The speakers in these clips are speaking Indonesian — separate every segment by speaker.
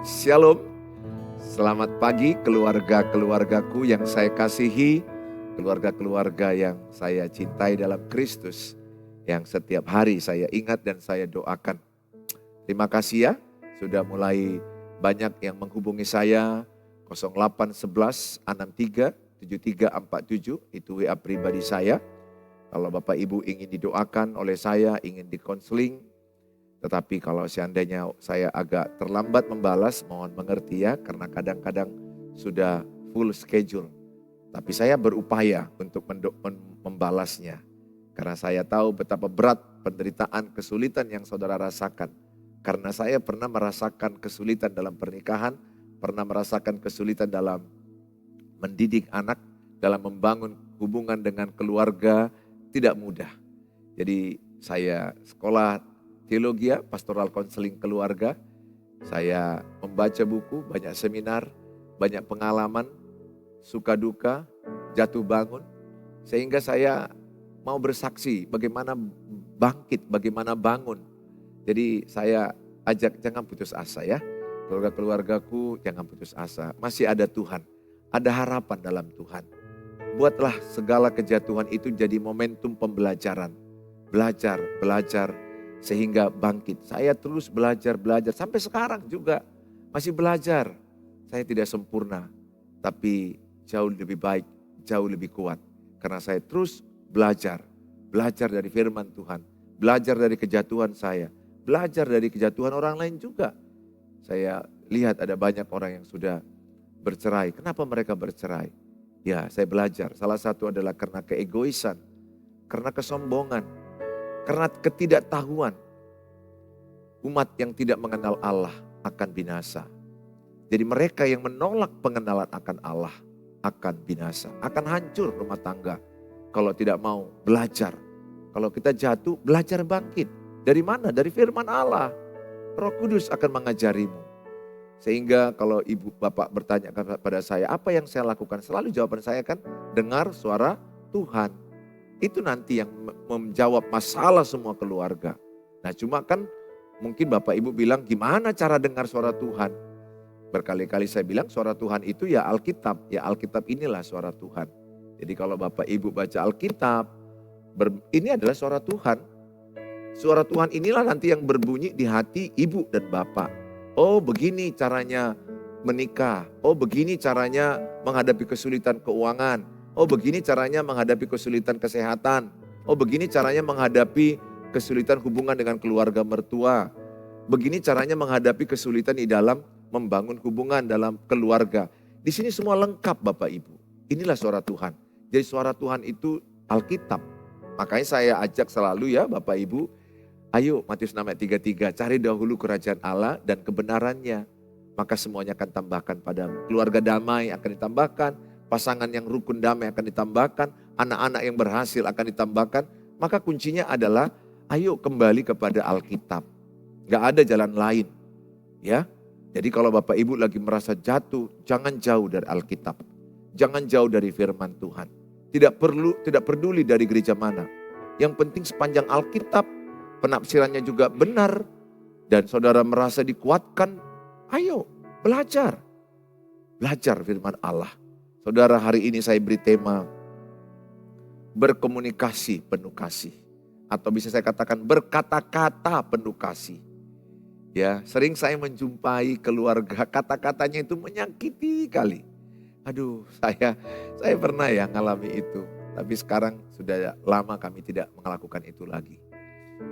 Speaker 1: Shalom, selamat pagi keluarga-keluargaku yang saya kasihi, keluarga-keluarga yang saya cintai dalam Kristus, yang setiap hari saya ingat dan saya doakan. Terima kasih ya, sudah mulai banyak yang menghubungi saya, 0811 63 7347, itu WA pribadi saya. Kalau Bapak Ibu ingin didoakan oleh saya, ingin dikonseling, tetapi kalau seandainya saya agak terlambat membalas, mohon mengerti ya, karena kadang-kadang sudah full schedule. Tapi saya berupaya untuk membalasnya. Karena saya tahu betapa berat penderitaan, kesulitan yang saudara rasakan. Karena saya pernah merasakan kesulitan dalam pernikahan, pernah merasakan kesulitan dalam mendidik anak, dalam membangun hubungan dengan keluarga, tidak mudah. Jadi saya sekolah teologi, pastoral konseling keluarga. Saya membaca buku, banyak seminar, banyak pengalaman, suka duka, jatuh bangun. Sehingga saya mau bersaksi bagaimana bangkit, bagaimana bangun. Jadi saya ajak jangan putus asa ya. Keluarga-keluargaku jangan putus asa. Masih ada Tuhan, ada harapan dalam Tuhan. Buatlah segala kejatuhan itu jadi momentum pembelajaran. Belajar, sehingga bangkit. Saya terus belajar sampai sekarang juga masih belajar. Saya tidak sempurna, tapi jauh lebih baik, jauh lebih kuat. Karena saya terus belajar dari firman Tuhan, belajar dari kejatuhan saya, belajar dari kejatuhan orang lain juga. Saya lihat ada banyak orang yang sudah bercerai. Kenapa mereka bercerai? Ya, saya belajar. Salah satu adalah karena keegoisan, karena kesombongan, karena ketidaktahuan. Umat yang tidak mengenal Allah akan binasa. Jadi mereka yang menolak pengenalan akan Allah akan binasa. Akan hancur rumah tangga kalau tidak mau belajar. Kalau kita jatuh, belajar bangkit. Dari mana? Dari firman Allah. Roh Kudus akan mengajarimu. Sehingga kalau ibu bapak bertanya kepada saya, apa yang saya lakukan? Selalu jawaban saya kan, dengar suara Tuhan. Itu nanti yang menjawab masalah semua keluarga. Nah cuma kan mungkin Bapak Ibu bilang, gimana cara dengar suara Tuhan? Berkali-kali saya bilang suara Tuhan itu ya Alkitab. Ya Alkitab inilah suara Tuhan. Jadi kalau Bapak Ibu baca Alkitab, ini adalah suara Tuhan. Suara Tuhan inilah nanti yang berbunyi di hati ibu dan bapak. Oh begini caranya menikah. Oh begini caranya menghadapi kesulitan keuangan. Oh begini caranya menghadapi kesulitan kesehatan. Oh begini caranya menghadapi kesulitan hubungan dengan keluarga mertua. Begini caranya menghadapi kesulitan di dalam membangun hubungan dalam keluarga. Di sini semua lengkap Bapak Ibu. Inilah suara Tuhan. Jadi suara Tuhan itu Alkitab. Makanya saya ajak selalu ya Bapak Ibu. Ayo Matius 6 ayat 33, cari dahulu kerajaan Allah dan kebenarannya. Maka semuanya akan tambahkan padamu. Keluarga damai akan ditambahkan. Pasangan yang rukun damai akan ditambahkan. Anak-anak yang berhasil akan ditambahkan. Maka kuncinya adalah ayo kembali kepada Alkitab. Gak ada jalan lain. Ya. Jadi kalau Bapak Ibu lagi merasa jatuh, jangan jauh dari Alkitab. Jangan jauh dari firman Tuhan. Tidak peduli dari gereja mana. Yang penting sepanjang Alkitab, penafsirannya juga benar. Dan saudara merasa dikuatkan, ayo belajar. Belajar firman Allah. Saudara, hari ini saya beri tema berkomunikasi penuh kasih. Atau bisa saya katakan berkata-kata penuh kasih. Ya, sering saya menjumpai keluarga kata-katanya itu menyakiti kali. Aduh, saya pernah ya ngalami itu. Tapi sekarang sudah lama kami tidak melakukan itu lagi.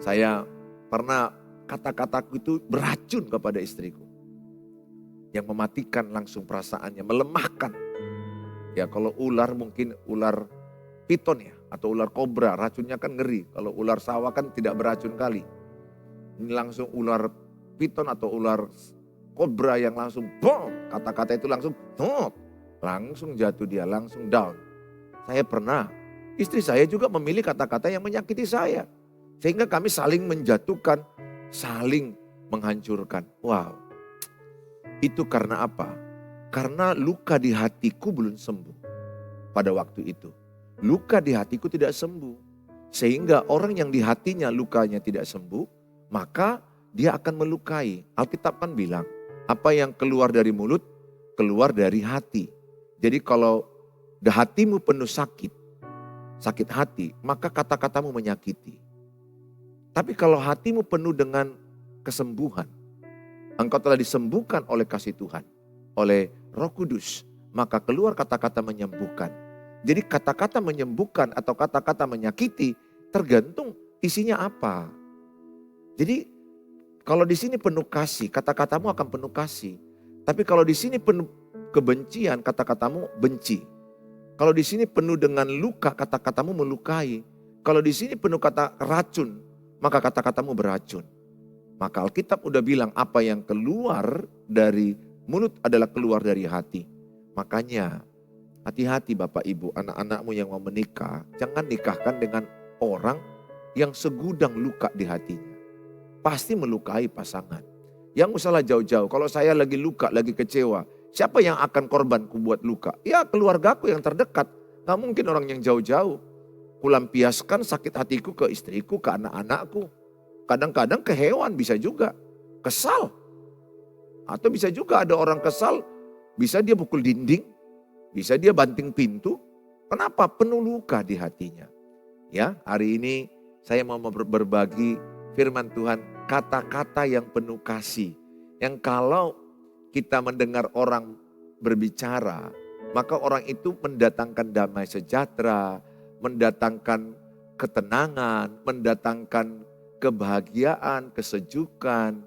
Speaker 1: Saya pernah kata-kataku itu beracun kepada istriku. Yang mematikan langsung perasaannya, melemahkan. Ya kalau ular mungkin ular piton ya, atau ular kobra, racunnya kan ngeri. Kalau ular sawah kan tidak beracun kali. Ini langsung ular piton atau ular kobra yang langsung boom, kata-kata itu langsung boom, langsung jatuh dia, langsung down. Saya pernah, istri saya juga memilih kata-kata yang menyakiti saya. Sehingga kami saling menjatuhkan, saling menghancurkan. Wow, itu karena apa? Karena luka di hatiku belum sembuh pada waktu itu. Luka di hatiku tidak sembuh. Sehingga orang yang di hatinya lukanya tidak sembuh, maka dia akan melukai. Alkitab kan bilang, Apa yang keluar dari mulut, keluar dari hati. Jadi kalau hatimu penuh sakit hati, maka kata-katamu menyakiti. Tapi kalau hatimu penuh dengan kesembuhan, engkau telah disembuhkan oleh kasih Tuhan, oleh Roh Kudus, maka keluar kata-kata menyembuhkan. Jadi kata-kata menyembuhkan atau kata-kata menyakiti tergantung isinya apa. Jadi kalau di sini penuh kasih, kata-katamu akan penuh kasih. Tapi kalau di sini penuh kebencian, kata-katamu benci. Kalau di sini penuh dengan luka, kata-katamu melukai. Kalau di sini penuh kata racun, maka kata-katamu beracun. Maka Alkitab udah bilang apa yang keluar dari mulut adalah keluar dari hati. Makanya hati-hati Bapak Ibu, anak-anakmu yang mau menikah, jangan nikahkan dengan orang yang segudang luka di hatinya. Pasti melukai pasangan. Yang usahlah jauh-jauh, kalau saya lagi luka, lagi kecewa, siapa yang akan korbanku buat luka? Ya keluargaku yang terdekat, gak mungkin orang yang jauh-jauh. Kulampiaskan sakit hatiku ke istriku, ke anak-anakku. Kadang-kadang ke hewan bisa juga, kesal. Atau bisa juga ada orang kesal, bisa dia pukul dinding, bisa dia banting pintu. Kenapa? Penuh luka di hatinya. Ya, hari ini saya mau berbagi firman Tuhan, kata-kata yang penuh kasih. Yang kalau kita mendengar orang berbicara, maka orang itu mendatangkan damai sejahtera, mendatangkan ketenangan, mendatangkan kebahagiaan, kesejukan.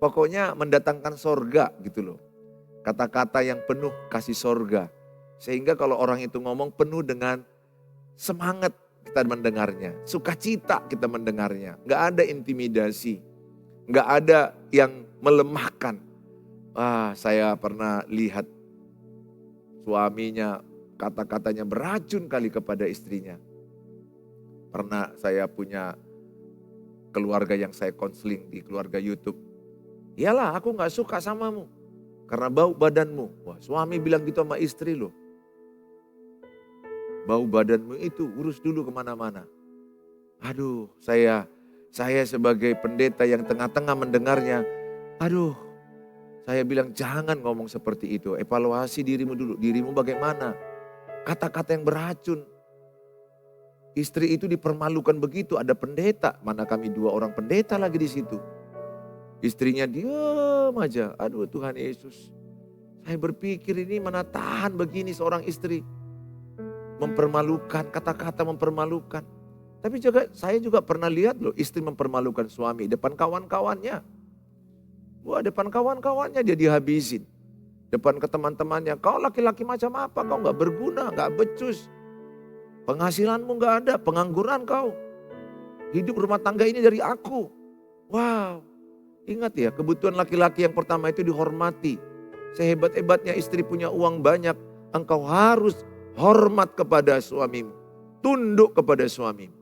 Speaker 1: Pokoknya mendatangkan sorga gitu loh. Kata-kata yang penuh kasih sorga. Sehingga kalau orang itu ngomong penuh dengan semangat kita mendengarnya. Sukacita kita mendengarnya. Gak ada intimidasi. Gak ada yang melemahkan. Saya pernah lihat suaminya kata-katanya beracun kali kepada istrinya. Pernah saya punya keluarga yang saya konseling di keluarga YouTube. Iyalah aku gak suka samamu karena bau badanmu. Wah, suami bilang gitu sama istri loh. Bau badanmu itu urus dulu kemana-mana. Aduh, saya sebagai pendeta yang tengah-tengah mendengarnya. Aduh, saya bilang jangan ngomong seperti itu. Evaluasi dirimu dulu. Dirimu bagaimana? Kata-kata yang beracun. Istri itu dipermalukan begitu. Ada pendeta. Mana kami 2 orang pendeta lagi di situ. Istrinya diam aja. Aduh Tuhan Yesus. Saya berpikir ini mana tahan begini seorang istri. Mempermalukan, kata-kata mempermalukan. Tapi saya juga pernah lihat loh istri mempermalukan suami depan kawan-kawannya. Wah, depan kawan-kawannya dia dihabisin. Depan ke teman-temannya, kau laki-laki macam apa? Kau gak berguna, gak becus. Penghasilanmu gak ada, pengangguran kau. Hidup rumah tangga ini dari aku. Wow, ingat ya kebutuhan laki-laki yang pertama itu dihormati. Sehebat-hebatnya istri punya uang banyak, engkau harus hormat kepada suamimu. Tunduk kepada suamimu.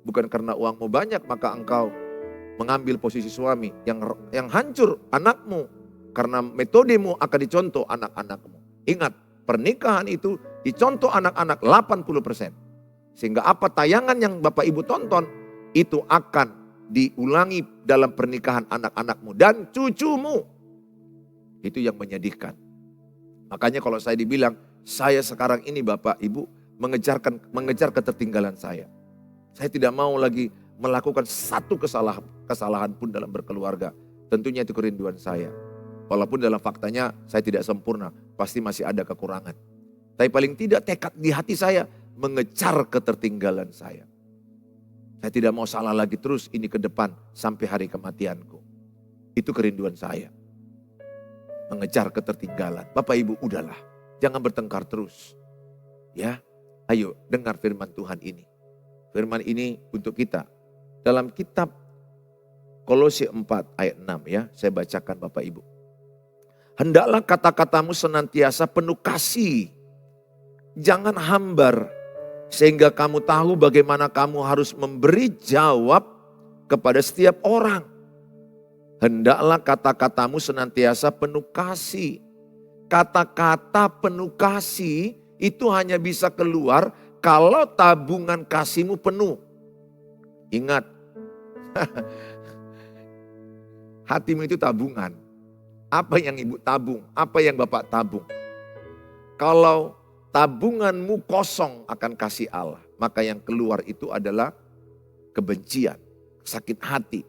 Speaker 1: Bukan karena uangmu banyak maka engkau mengambil posisi suami yang hancur anakmu. Karena metodemu akan dicontoh anak-anakmu. Ingat, pernikahan itu dicontoh anak-anak 80%. Sehingga apa tayangan yang Bapak Ibu tonton itu akan diulangi dalam pernikahan anak-anakmu dan cucumu. Itu yang menyedihkan. Makanya kalau saya dibilang, saya sekarang ini Bapak Ibu mengejar ketertinggalan saya. Saya tidak mau lagi melakukan satu kesalahan pun dalam berkeluarga. Tentunya itu kerinduan saya. Walaupun dalam faktanya saya tidak sempurna, pasti masih ada kekurangan. Tapi paling tidak tekad di hati saya mengejar ketertinggalan saya. Saya tidak mau salah lagi terus ini ke depan sampai hari kematianku. Itu kerinduan saya. Mengejar ketertinggalan. Bapak Ibu udahlah, jangan bertengkar terus. Ya, ayo dengar firman Tuhan ini. Firman ini untuk kita. Dalam kitab Kolose 4 ayat 6 ya, saya bacakan Bapak Ibu. Hendaklah kata-katamu senantiasa penuh kasih. Jangan hambar. Sehingga kamu tahu bagaimana kamu harus memberi jawab kepada setiap orang. Hendaklah kata-katamu senantiasa penuh kasih. Kata-kata penuh kasih itu hanya bisa keluar kalau tabungan kasihmu penuh. Ingat, hatimu itu tabungan. Apa yang ibu tabung? Apa yang bapak tabung? Kalau tabunganmu kosong akan kasih Allah, maka yang keluar itu adalah kebencian, sakit hati.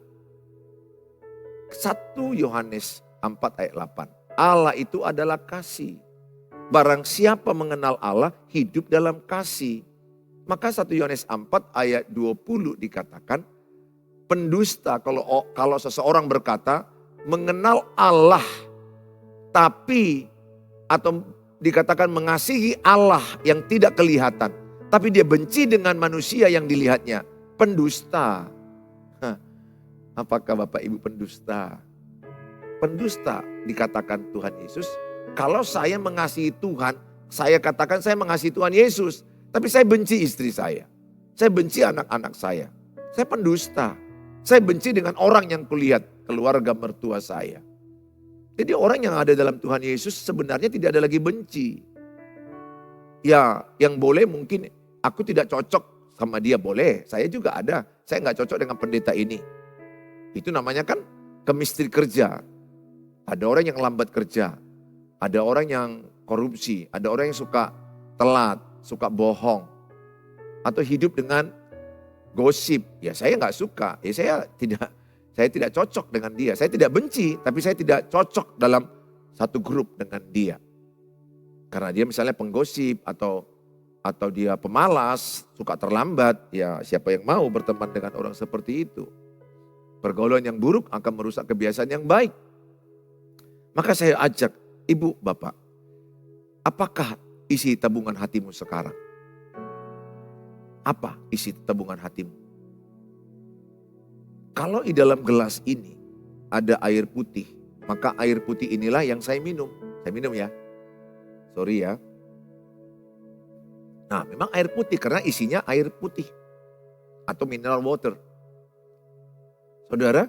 Speaker 1: 1 Yohanes 4 ayat 8. Allah itu adalah kasih. Barang siapa mengenal Allah, hidup dalam kasih. Maka 1 Yohanes 4 ayat 20 dikatakan, pendusta kalau seseorang berkata mengenal Allah, tapi atau dikatakan mengasihi Allah yang tidak kelihatan, tapi dia benci dengan manusia yang dilihatnya, pendusta. Apakah Bapak Ibu pendusta? Pendusta dikatakan Tuhan Yesus, kalau saya mengasihi Tuhan, saya katakan saya mengasihi Tuhan Yesus, tapi saya benci istri saya benci anak-anak saya pendusta. Saya benci dengan orang yang kulihat, keluarga mertua saya. Jadi orang yang ada dalam Tuhan Yesus sebenarnya tidak ada lagi benci. Ya, yang boleh mungkin aku tidak cocok sama dia, boleh. Saya juga ada, saya nggak cocok dengan pendeta ini. Itu namanya kan kemistri kerja. Ada orang yang lambat kerja, ada orang yang korupsi, ada orang yang suka telat, suka bohong, atau hidup dengan gosip. Ya saya nggak suka, ya saya tidak cocok dengan dia. Saya tidak benci, tapi saya tidak cocok dalam satu grup dengan dia. Karena dia misalnya penggosip atau dia pemalas, suka terlambat. Ya siapa yang mau berteman dengan orang seperti itu? Pergaulan yang buruk akan merusak kebiasaan yang baik. Maka saya ajak ibu, bapak, apakah isi tabungan hatimu sekarang? Apa isi tabungan hatimu? Kalau di dalam gelas ini ada air putih, maka air putih inilah yang saya minum. Saya minum ya. Sorry ya. Nah, memang air putih karena isinya air putih atau mineral water. Saudara,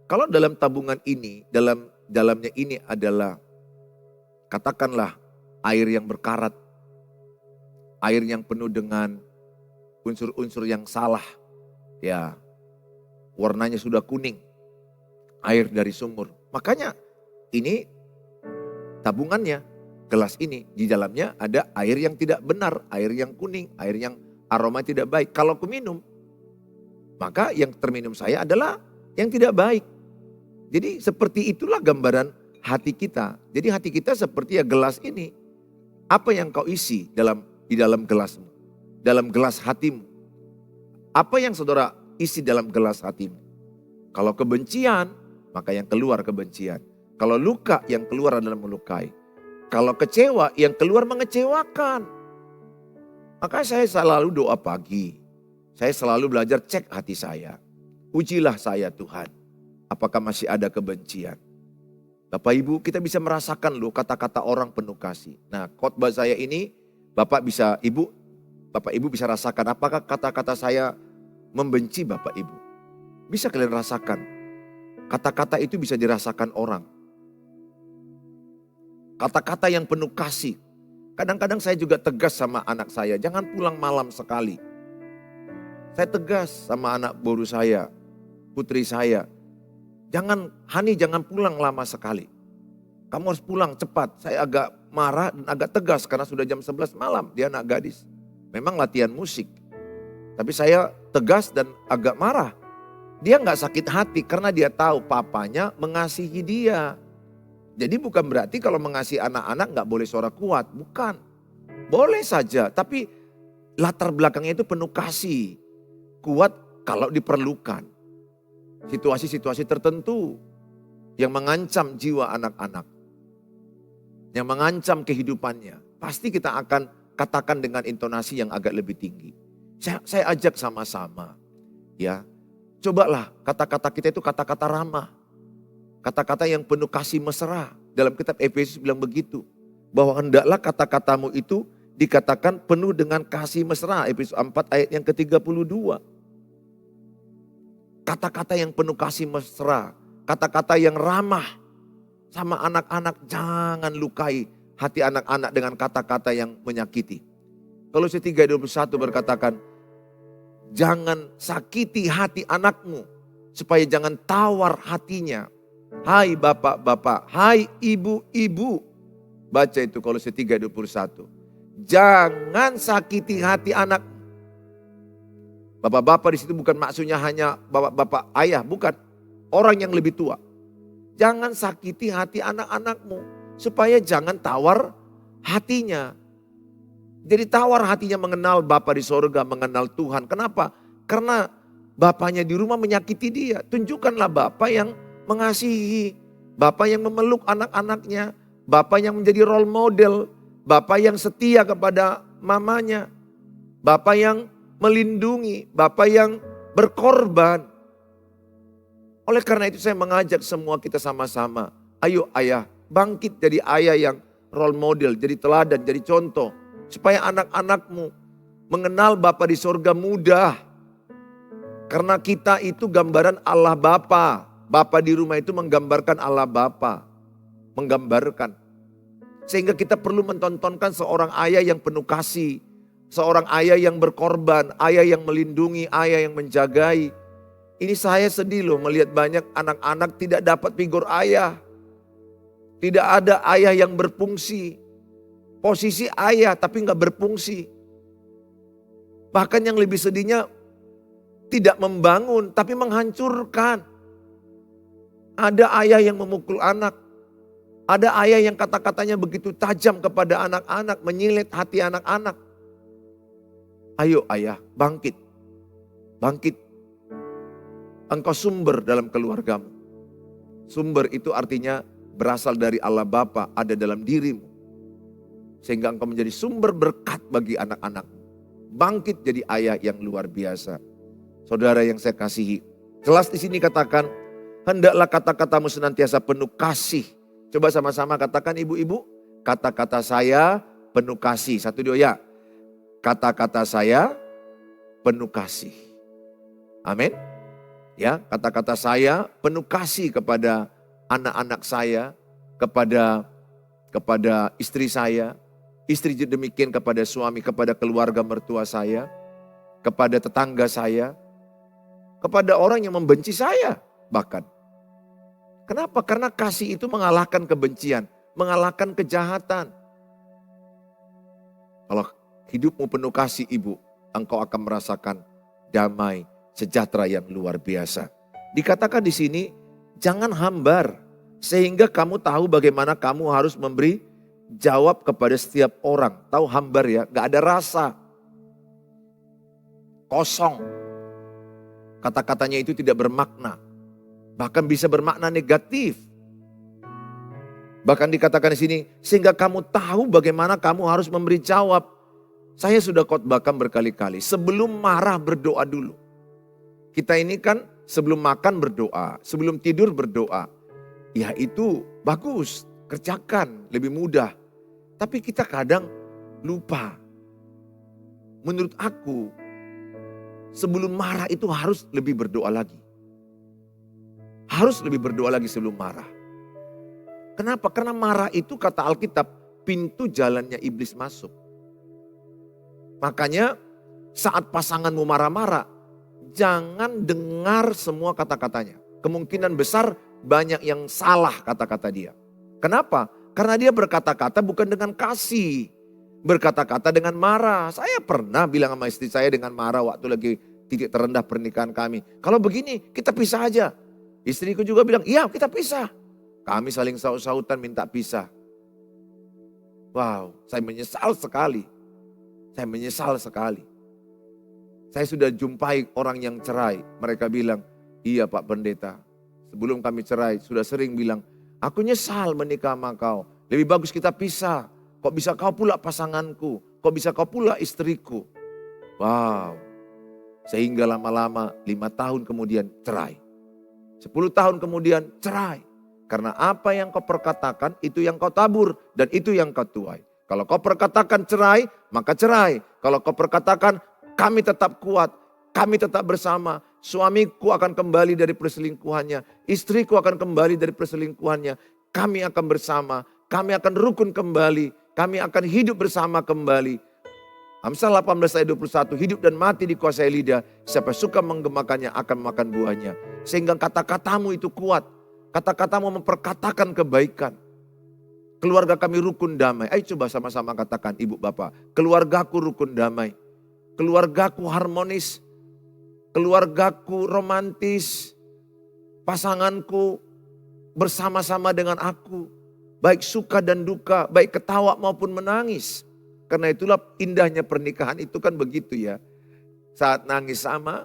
Speaker 1: kalau dalam tabungan ini, dalamnya ini adalah katakanlah air yang berkarat, air yang penuh dengan unsur-unsur yang salah, ya warnanya sudah kuning, air dari sumur. Makanya ini tabungannya, gelas ini di dalamnya ada air yang tidak benar, air yang kuning, air yang aroma tidak baik. Kalau aku minum, maka yang terminum saya adalah yang tidak baik. Jadi seperti itulah gambaran hati kita. Jadi hati kita seperti ya gelas ini. Apa yang kau isi di dalam gelasmu? Dalam gelas hatimu. Apa yang saudara isi dalam gelas hatimu? Kalau kebencian, maka yang keluar kebencian. Kalau luka, yang keluar adalah melukai. Kalau kecewa, yang keluar mengecewakan. Maka saya selalu doa pagi. Saya selalu belajar cek hati saya. Ujilah saya Tuhan, apakah masih ada kebencian. Bapak Ibu, kita bisa merasakan loh kata-kata orang penuh kasih. Nah, khotbah saya ini Bapak Ibu bisa rasakan apakah kata-kata saya membenci Bapak Ibu. Bisa kalian rasakan. Kata-kata itu bisa dirasakan orang. Kata-kata yang penuh kasih. Kadang-kadang saya juga tegas sama anak saya, jangan pulang malam sekali. Saya tegas sama anak boru saya, putri saya. Hani jangan pulang lama sekali. Kamu harus pulang cepat. Saya agak marah dan agak tegas karena sudah jam 11 malam. Dia anak gadis. Memang latihan musik. Tapi saya tegas dan agak marah. Dia gak sakit hati karena dia tahu papanya mengasihi dia. Jadi bukan berarti kalau mengasihi anak-anak gak boleh suara kuat. Bukan. Boleh saja. Tapi latar belakangnya itu penuh kasih. Kuat kalau diperlukan. Situasi-situasi tertentu yang mengancam jiwa anak-anak, yang mengancam kehidupannya, pasti kita akan katakan dengan intonasi yang agak lebih tinggi. Saya ajak sama-sama, ya, cobalah kata-kata kita itu kata-kata ramah, kata-kata yang penuh kasih mesra. Dalam kitab Efesus bilang begitu, bahwa hendaklah kata-katamu itu dikatakan penuh dengan kasih mesra. Efesus 4 ayat yang ke-32. Kata-kata yang penuh kasih mesra, kata-kata yang ramah sama anak-anak. Jangan lukai hati anak-anak dengan kata-kata yang menyakiti. Kolose 3:21 berkatakan, jangan sakiti hati anakmu supaya jangan tawar hatinya. hai bapak-bapak, hai ibu-ibu. Baca itu Kolose 3:21. Jangan sakiti hati anak. Bapak-bapak di situ bukan maksudnya hanya bapak-bapak ayah, bukan. Orang yang lebih tua. Jangan sakiti hati anak-anakmu. Supaya jangan tawar hatinya. Jadi tawar hatinya mengenal Bapa di sorga, mengenal Tuhan. Kenapa? Karena bapaknya di rumah menyakiti dia. Tunjukkanlah Bapa yang mengasihi. Bapa yang memeluk anak-anaknya. Bapa yang menjadi role model. Bapa yang setia kepada mamanya. Bapa yang melindungi. Bapa yang berkorban. Oleh karena itu saya mengajak semua kita sama-sama. Ayo ayah, bangkit jadi ayah yang role model, jadi teladan, jadi contoh. Supaya anak-anakmu mengenal Bapa di sorga mudah. Karena kita itu gambaran Allah Bapa. Bapa di rumah itu menggambarkan Allah Bapa. Menggambarkan. Sehingga kita perlu mentontonkan seorang ayah yang penuh kasih. Seorang ayah yang berkorban, ayah yang melindungi, ayah yang menjagai. Ini saya sedih loh melihat banyak anak-anak tidak dapat figur ayah. Tidak ada ayah yang berfungsi. Posisi ayah tapi nggak berfungsi. Bahkan yang lebih sedihnya tidak membangun tapi menghancurkan. Ada ayah yang memukul anak. Ada ayah yang kata-katanya begitu tajam kepada anak-anak, menyilet hati anak-anak. Ayo ayah, bangkit. Bangkit. Engkau sumber dalam keluargamu. Sumber itu artinya berasal dari Allah Bapa, ada dalam dirimu. Sehingga engkau menjadi sumber berkat bagi anak-anak. Bangkit jadi ayah yang luar biasa. Saudara yang saya kasihi. Jelas di sini katakan, hendaklah kata-katamu senantiasa penuh kasih. Coba sama-sama katakan ibu-ibu, kata-kata saya penuh kasih. Satu dua ya. Kata-kata saya penuh kasih. Amin. Ya, kata-kata saya penuh kasih kepada anak-anak saya, kepada istri saya, istri demikian kepada suami, kepada keluarga mertua saya, kepada tetangga saya, kepada orang yang membenci saya bahkan. Kenapa? Karena kasih itu mengalahkan kebencian, mengalahkan kejahatan. Kalau hidupmu penuh kasih ibu, engkau akan merasakan damai, sejahtera yang luar biasa. Dikatakan di sini, jangan hambar. Sehingga kamu tahu bagaimana kamu harus memberi jawab kepada setiap orang. Tahu hambar ya, gak ada rasa. Kosong. Kata-katanya itu tidak bermakna. Bahkan bisa bermakna negatif. Bahkan dikatakan di sini, sehingga kamu tahu bagaimana kamu harus memberi jawab. Saya sudah khotbahkan berkali-kali, sebelum marah berdoa dulu. Kita ini kan sebelum makan berdoa, sebelum tidur berdoa. Ya itu bagus, kerjakan lebih mudah. Tapi kita kadang lupa. Menurut aku, sebelum marah itu harus lebih berdoa lagi. Harus lebih berdoa lagi sebelum marah. Kenapa? Karena marah itu kata Alkitab, pintu jalannya iblis masuk. Makanya saat pasanganmu marah-marah, jangan dengar semua kata-katanya. Kemungkinan besar banyak yang salah kata-kata dia. Kenapa? Karena dia berkata-kata bukan dengan kasih. Berkata-kata dengan marah. Saya pernah bilang sama istri saya dengan marah waktu lagi titik terendah pernikahan kami. Kalau begini kita pisah aja. Istriku juga bilang, iya kita pisah. Kami saling saut-sautan minta pisah. Wow, saya menyesal sekali. Saya menyesal sekali. Saya sudah jumpai orang yang cerai. Mereka bilang, iya Pak Pendeta. Sebelum kami cerai, sudah sering bilang, aku nyesal menikah sama kau. Lebih bagus kita pisah. Kok bisa kau pula pasanganku? Kok bisa kau pula istriku? Wow. Sehingga lama-lama 5 tahun kemudian cerai. 10 tahun kemudian cerai. Karena apa yang kau perkatakan itu yang kau tabur. Dan itu yang kau tuai. Kalau kau perkatakan cerai, maka cerai. Kalau kau perkatakan kami tetap kuat, kami tetap bersama. Suamiku akan kembali dari perselingkuhannya. Istriku akan kembali dari perselingkuhannya. Kami akan bersama. Kami akan rukun kembali. Kami akan hidup bersama kembali. Amsal 18 ayat 21. Hidup dan mati dikuasai lidah. Siapa suka menggemakannya akan makan buahnya. Sehingga kata-katamu itu kuat. Kata-kata mau memperkatakan kebaikan. Keluarga kami rukun damai. Ayo coba sama-sama katakan ibu bapak. Keluargaku rukun damai. Keluargaku harmonis. Keluargaku romantis. Pasanganku bersama-sama dengan aku. Baik suka dan duka, baik ketawa maupun menangis. Karena itulah indahnya pernikahan itu kan begitu ya. Saat nangis sama,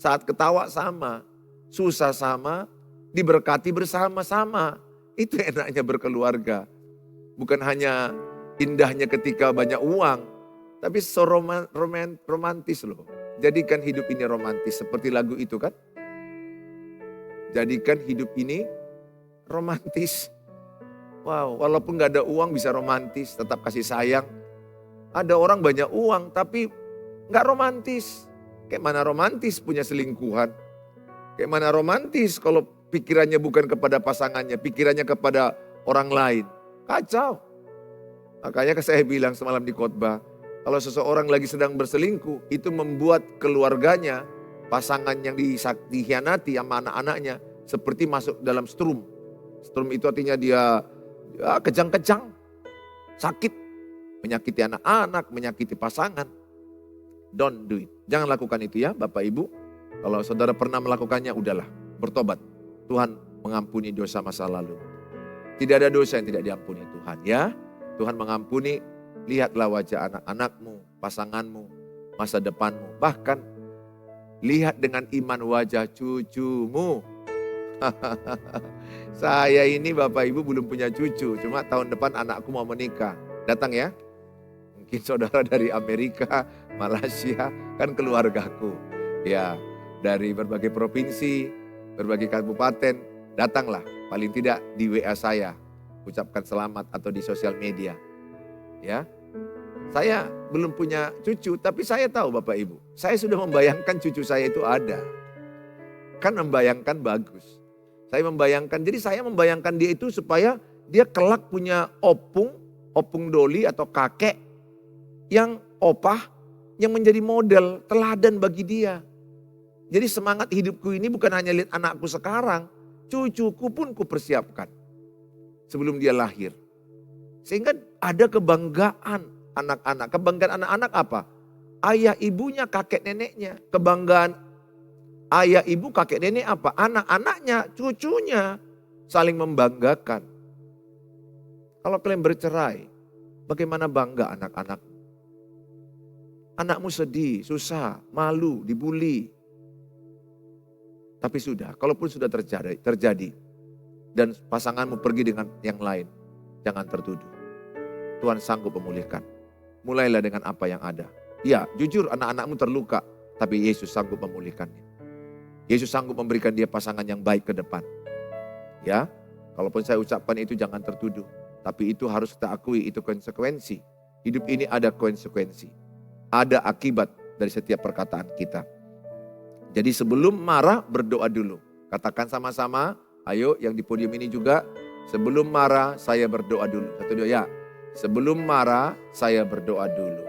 Speaker 1: saat ketawa sama, susah sama, diberkati bersama-sama. Itu enaknya berkeluarga. Bukan hanya indahnya ketika banyak uang, tapi romantis loh. Jadikan hidup ini romantis, seperti lagu itu kan. Jadikan hidup ini romantis. Wow, walaupun gak ada uang bisa romantis, tetap kasih sayang. Ada orang banyak uang tapi gak romantis. Kayak mana romantis punya selingkuhan. Kayak mana romantis kalau pikirannya bukan kepada pasangannya, pikirannya kepada orang lain. Kacau. Makanya saya bilang semalam di khotbah, kalau seseorang lagi sedang berselingkuh, itu membuat keluarganya, pasangan yang dikhianati sama anak-anaknya, seperti masuk dalam strum. Strum itu artinya dia kejang-kejang, sakit, menyakiti anak-anak, menyakiti pasangan. Don't do it. Jangan lakukan itu ya Bapak Ibu. Kalau saudara pernah melakukannya, udahlah, bertobat. Tuhan mengampuni dosa masa lalu. Tidak ada dosa yang tidak diampuni Tuhan ya. Tuhan mengampuni, lihatlah wajah anak-anakmu, pasanganmu, masa depanmu. Bahkan lihat dengan iman wajah cucumu. Saya ini Bapak Ibu belum punya cucu, cuma tahun depan anakku mau menikah. Datang ya. Mungkin saudara dari Amerika, Malaysia, kan keluargaku. Ya, dari berbagai provinsi, berbagai kabupaten, datanglah. Paling tidak di WA saya, ucapkan selamat atau di sosial media. Ya, saya belum punya cucu, tapi saya tahu Bapak Ibu. Saya sudah membayangkan cucu saya itu ada. Kan membayangkan bagus. Saya membayangkan, jadi saya membayangkan dia itu supaya dia kelak punya opung doli atau kakek yang opah, yang menjadi model, teladan bagi dia. Jadi semangat hidupku ini bukan hanya lihat anakku sekarang, cucuku pun kupersiapkan sebelum dia lahir. Sehingga ada kebanggaan anak-anak. Kebanggaan anak-anak apa? Ayah ibunya, kakek neneknya. Kebanggaan ayah ibu, kakek nenek apa? Anak-anaknya, cucunya saling membanggakan. Kalau kalian bercerai, bagaimana bangga anak-anak? Anakmu sedih, susah, malu, dibully. Tapi sudah, kalaupun sudah terjadi dan pasanganmu pergi dengan yang lain, jangan tertuduh. Tuhan sanggup memulihkan. Mulailah dengan apa yang ada. Ya, jujur anak-anakmu terluka, tapi Yesus sanggup memulihkannya. Yesus sanggup memberikan dia pasangan yang baik ke depan. Ya, kalaupun saya ucapkan itu jangan tertuduh. Tapi itu harus kita akui, itu konsekuensi. Hidup ini ada konsekuensi. Ada akibat dari setiap perkataan kita. Jadi sebelum marah berdoa dulu. Katakan sama-sama, ayo yang di podium ini juga. Sebelum marah saya berdoa dulu. Satu dua ya. Sebelum marah saya berdoa dulu.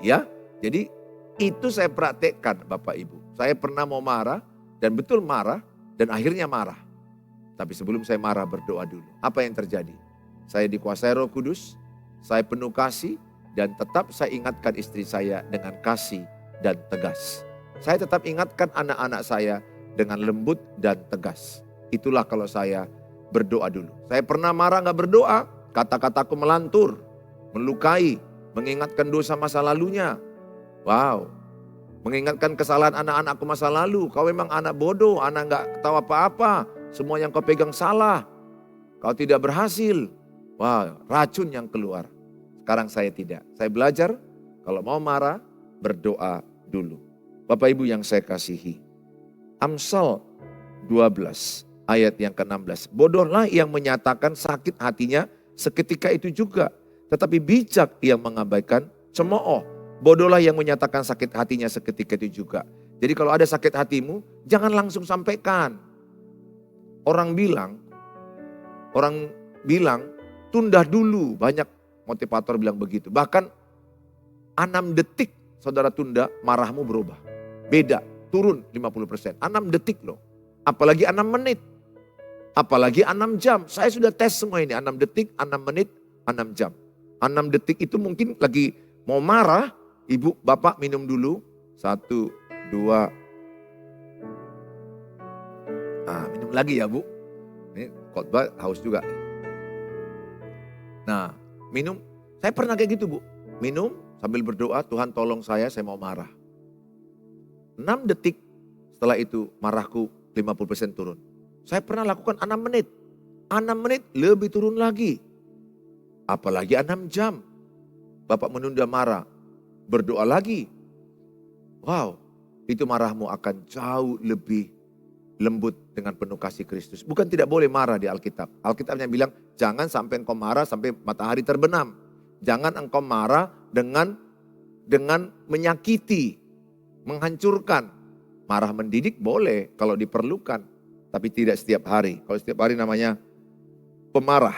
Speaker 1: Ya, jadi itu saya praktekkan Bapak Ibu. Saya pernah mau marah. Dan betul marah dan akhirnya marah. Tapi sebelum saya marah berdoa dulu. Apa yang terjadi? Saya dikuasai Roh Kudus, saya penuh kasih dan tetap saya ingatkan istri saya dengan kasih dan tegas. Saya tetap ingatkan anak-anak saya dengan lembut dan tegas. Itulah kalau saya berdoa dulu. Saya pernah marah gak berdoa, kata-kataku melantur, melukai, mengingatkan dosa masa lalunya. Wow. Mengingatkan kesalahan anak-anakku masa lalu. Kau memang anak bodoh, anak gak tahu apa-apa. Semua yang kau pegang salah. Kau tidak berhasil. Wah, racun yang keluar. Sekarang saya tidak. Saya belajar kalau mau marah, berdoa dulu. Bapak Ibu yang saya kasihi. Amsal 12 ayat yang ke-16. Bodohlah yang menyatakan sakit hatinya seketika itu juga. Tetapi bijak yang mengabaikan cemooh. Bodohlah yang menyatakan sakit hatinya seketika itu juga. Jadi kalau ada sakit hatimu, jangan langsung sampaikan. Orang bilang, tunda dulu. Banyak motivator bilang begitu. Bahkan 6 detik saudara tunda, marahmu berubah. Beda, turun 50%. 6 detik loh. Apalagi 6 menit. Apalagi 6 jam. Saya sudah tes semua ini. 6 detik, 6 menit, 6 jam. 6 detik itu mungkin lagi mau marah. Ibu, bapak minum dulu. 1, 2. Nah, minum lagi ya Bu. Ini khotbah haus juga. Nah, minum. Saya pernah kayak gitu Bu. Minum sambil berdoa, Tuhan tolong saya mau marah. 6 detik setelah itu marahku 50% turun. Saya pernah lakukan 6 menit. 6 menit lebih turun lagi. Apalagi 6 jam. Bapak menunda marah. Berdoa lagi. Wow, itu marahmu akan jauh lebih lembut dengan penuh kasih Kristus. Bukan tidak boleh marah di Alkitab. Alkitabnya bilang jangan sampai engkau marah sampai matahari terbenam. Jangan engkau marah dengan menyakiti, menghancurkan. Marah mendidik boleh kalau diperlukan. Tapi tidak setiap hari. Kalau setiap hari namanya pemarah.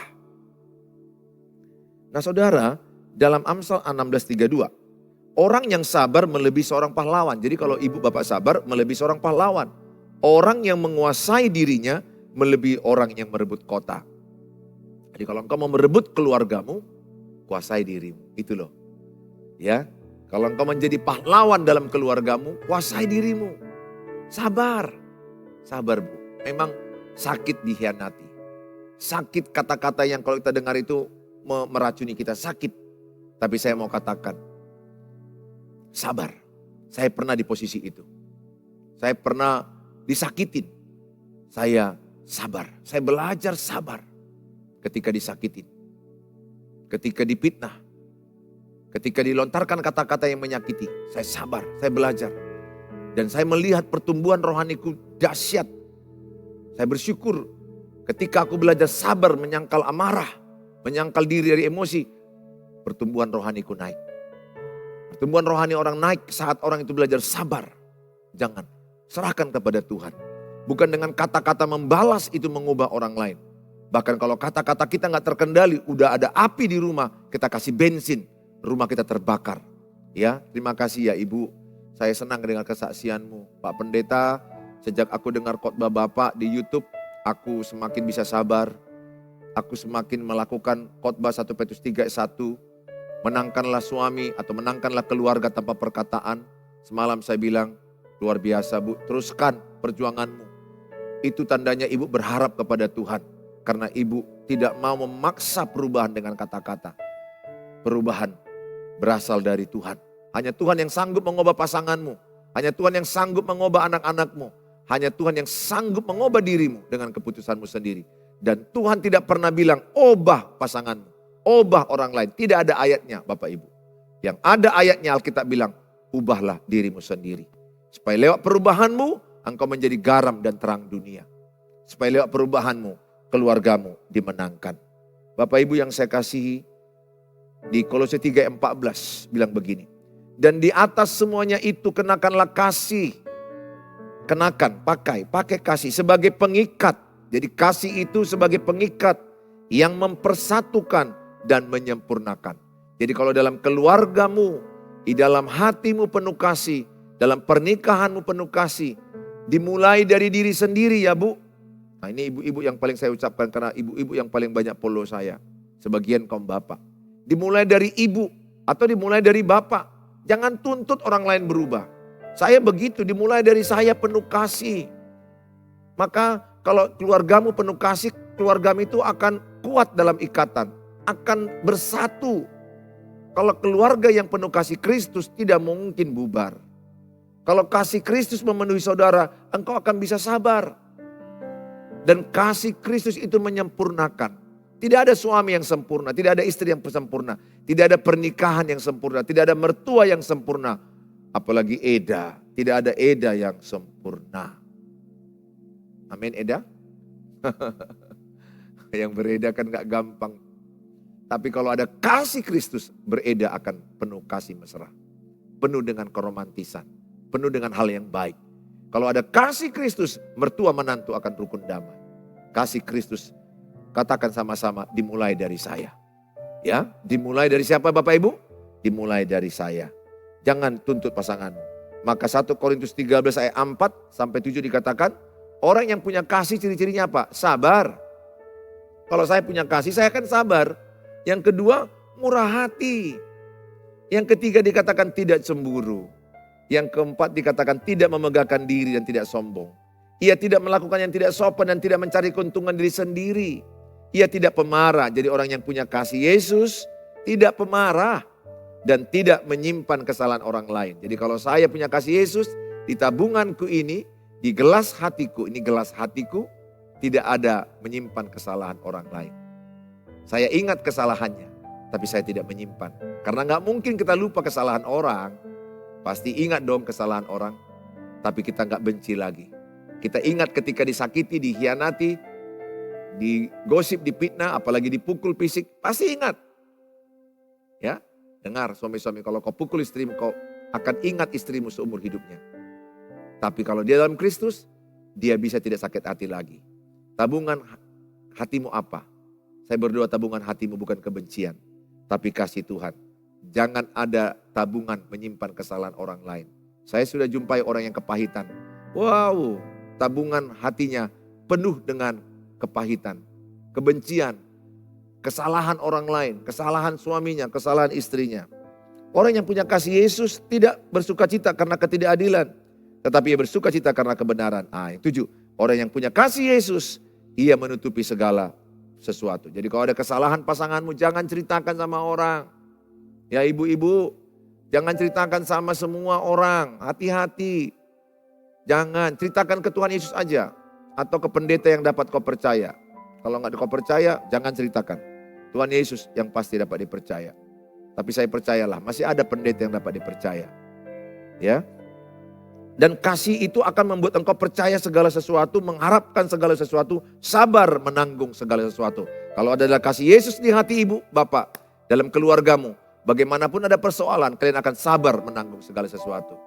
Speaker 1: Nah saudara, dalam Amsal 16:32, orang yang sabar melebihi seorang pahlawan. Jadi kalau ibu bapak sabar melebihi seorang pahlawan. Orang yang menguasai dirinya melebihi orang yang merebut kota. Jadi kalau engkau mau merebut keluargamu, kuasai dirimu. Itu loh. Ya, kalau engkau menjadi pahlawan dalam keluargamu, kuasai dirimu. Sabar. Sabar Bu. Memang sakit dikhianati. Sakit kata-kata yang kalau kita dengar itu meracuni kita, sakit. Tapi saya mau katakan, sabar. Saya pernah di posisi itu. Saya pernah disakitin. Saya sabar. Saya belajar sabar ketika disakitin. Ketika difitnah. Ketika dilontarkan kata-kata yang menyakiti. Saya sabar, saya belajar. Dan saya melihat pertumbuhan rohaniku dahsyat. Saya bersyukur ketika aku belajar sabar menyangkal amarah. Menyangkal diri dari emosi. Pertumbuhan rohaniku naik. Pertumbuhan rohani orang naik saat orang itu belajar sabar. Jangan, serahkan kepada Tuhan. Bukan dengan kata-kata membalas itu mengubah orang lain. Bahkan kalau kata-kata kita gak terkendali, udah ada api di rumah, kita kasih bensin, rumah kita terbakar. Ya, terima kasih ya Ibu. Saya senang dengan kesaksianmu. Pak Pendeta, sejak aku dengar khotbah Bapak di YouTube, aku semakin bisa sabar. Aku semakin melakukan khotbah 1 Petrus 3:1. Menangkanlah suami atau menangkanlah keluarga tanpa perkataan. Semalam saya bilang, luar biasa Bu, teruskan perjuanganmu. Itu tandanya Ibu berharap kepada Tuhan. Karena Ibu tidak mau memaksa perubahan dengan kata-kata. Perubahan berasal dari Tuhan. Hanya Tuhan yang sanggup mengubah pasanganmu. Hanya Tuhan yang sanggup mengubah anak-anakmu. Hanya Tuhan yang sanggup mengubah dirimu dengan keputusanmu sendiri. Dan Tuhan tidak pernah bilang, ubah pasanganmu. Ubah orang lain. Tidak ada ayatnya Bapak Ibu. Yang ada ayatnya Alkitab bilang, ubahlah dirimu sendiri. Supaya lewat perubahanmu, engkau menjadi garam dan terang dunia. Supaya lewat perubahanmu, keluargamu dimenangkan. Bapak Ibu yang saya kasihi, di Kolose 3:14 bilang begini. Dan di atas semuanya itu kenakanlah kasih. Kenakan, pakai kasih sebagai pengikat. Jadi kasih itu sebagai pengikat yang mempersatukan dan menyempurnakan. Jadi kalau dalam keluargamu, di dalam hatimu penuh kasih, dalam pernikahanmu penuh kasih, dimulai dari diri sendiri ya Bu. Nah ini ibu-ibu yang paling saya ucapkan karena ibu-ibu yang paling banyak follow saya. Sebagian kaum bapak. Dimulai dari ibu atau dimulai dari bapak. Jangan tuntut orang lain berubah. Saya begitu, dimulai dari saya penuh kasih. Maka kalau keluargamu penuh kasih, keluargamu itu akan kuat dalam ikatan. Akan bersatu. Kalau keluarga yang penuh kasih Kristus tidak mungkin bubar. Kalau kasih Kristus memenuhi saudara, engkau akan bisa sabar. Dan kasih Kristus itu menyempurnakan. Tidak ada suami yang sempurna, tidak ada istri yang sempurna. Tidak ada pernikahan yang sempurna, tidak ada mertua yang sempurna. Apalagi Eda, tidak ada Eda yang sempurna. Amin Eda? Yang bereda kan gak gampang. Tapi kalau ada kasih Kristus, bereda akan penuh kasih mesra. Penuh dengan keromantisan, penuh dengan hal yang baik. Kalau ada kasih Kristus, mertua menantu akan rukun damai. Kasih Kristus, katakan sama-sama, dimulai dari saya. Ya, dimulai dari siapa Bapak Ibu? Dimulai dari saya. Jangan tuntut pasanganmu. Maka 1 Korintus 13 ayat 4 sampai 7 dikatakan, Orang yang punya kasih ciri-cirinya apa? Sabar. Kalau saya punya kasih, saya akan sabar. Yang kedua, murah hati. Yang ketiga dikatakan tidak cemburu. Yang keempat dikatakan tidak memegahkan diri dan tidak sombong. Ia tidak melakukan yang tidak sopan dan tidak mencari keuntungan diri sendiri. Ia tidak pemarah. Jadi orang yang punya kasih Yesus tidak pemarah dan tidak menyimpan kesalahan orang lain. Jadi kalau saya punya kasih Yesus, di tabunganku ini, di gelas hatiku, ini gelas hatiku, tidak ada menyimpan kesalahan orang lain. Saya ingat kesalahannya, tapi saya tidak menyimpan. Karena gak mungkin kita lupa kesalahan orang. Pasti ingat dong kesalahan orang, tapi kita gak benci lagi. Kita ingat ketika disakiti, dikhianati, digosip, dipitnah, apalagi dipukul fisik, pasti ingat. Ya, dengar suami-suami, kalau kau pukul istrimu, kau akan ingat istrimu seumur hidupnya. Tapi kalau dia dalam Kristus, dia bisa tidak sakit hati lagi. Tabungan hatimu apa? Saya berdoa tabungan hatimu bukan kebencian, tapi kasih Tuhan. Jangan ada tabungan menyimpan kesalahan orang lain. Saya sudah jumpai orang yang kepahitan. Wow, tabungan hatinya penuh dengan kepahitan, kebencian, kesalahan orang lain, kesalahan suaminya, kesalahan istrinya. Orang yang punya kasih Yesus tidak bersukacita karena ketidakadilan, tetapi ia bersukacita karena kebenaran. Yang 7, orang yang punya kasih Yesus, ia menutupi segala sesuatu. Jadi kalau ada kesalahan pasanganmu, jangan ceritakan sama orang. Ya ibu-ibu, jangan ceritakan sama semua orang. Hati-hati. Jangan, ceritakan ke Tuhan Yesus aja. Atau ke pendeta yang dapat kau percaya. Kalau nggak kau percaya, jangan ceritakan. Tuhan Yesus yang pasti dapat dipercaya. Tapi saya percayalah, masih ada pendeta yang dapat dipercaya. Ya. Dan kasih itu akan membuat engkau percaya segala sesuatu, mengharapkan segala sesuatu, sabar menanggung segala sesuatu. Kalau adalah kasih Yesus di hati ibu, bapak, dalam keluargamu, bagaimanapun ada persoalan, kalian akan sabar menanggung segala sesuatu.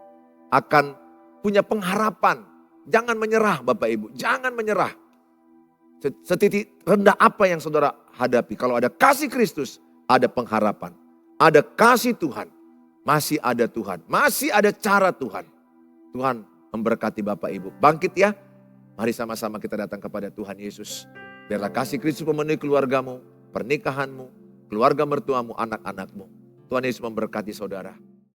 Speaker 1: Akan punya pengharapan, jangan menyerah bapak ibu, jangan menyerah. Setitik rendah apa yang saudara hadapi, kalau ada kasih Kristus, ada pengharapan. Ada kasih Tuhan, masih ada Tuhan, masih ada cara Tuhan. Tuhan memberkati Bapak Ibu. Bangkit ya. Mari sama-sama kita datang kepada Tuhan Yesus. Biarlah kasih Kristus memenuhi keluargamu, pernikahanmu, keluarga mertuamu, anak-anakmu. Tuhan Yesus memberkati saudara.